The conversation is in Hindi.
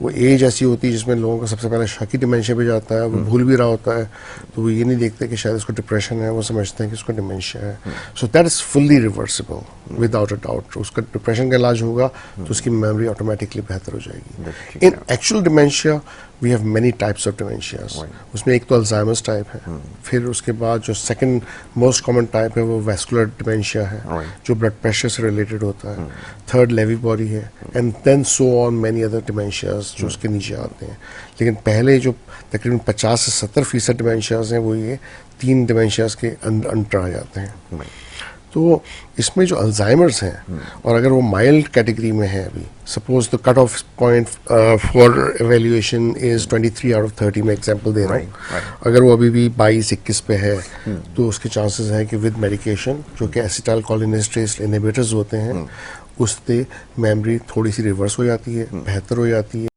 वो एज ऐसी होती है जिसमें लोगों का सबसे पहले शक ही डिमेंशिया पे जाता है, वो भूल भी रहा होता है, तो वो ये नहीं देखते कि शायद इसको डिप्रेशन है, वो समझते हैं कि इसको डिमेंशिया है। So that is fully reversible without a doubt. उसका डिप्रेशन का इलाज होगा तो उसकी मेमोरी ऑटोमेटिकली बेहतर हो जाएगी। In actual dementia we have many types of dementias. उसमें एक तो अल्जाइमर्स टाइप है, फिर उसके बाद जो सेकंड मोस्ट कॉमन टाइप है वो वैस्कुलर डिमेंशिया है, जो ब्लड प्रेशर से रिलेटेड होता है। थर्ड लेवी बॉडी है, and then so on many other dementias जो उसके नीचे आते हैं। लेकिन पहले जो तकरीबन 50 से 70% डिमेंशियाज हैं वो ये 3 डिमेंशियाज के अंडर आ जाते हैं। तो इसमें जो अल्जाइमर्स हैं, और अगर वो माइल्ड कैटेगरी में है, अभी suppose the cut off point for evaluation is 23 out of 30, मैं एग्जांपल दे रहा हूँ। अगर वो अभी भी 22-21 पे है तो उसके चांसेस हैं कि विद मेडिकेशन जो कि एसिटाइल कोलिनेस्टरेज इनहिबिटर्स होते हैं, उससे मेमोरी थोड़ी सी रिवर्स हो जाती है, बेहतर हो जाती है।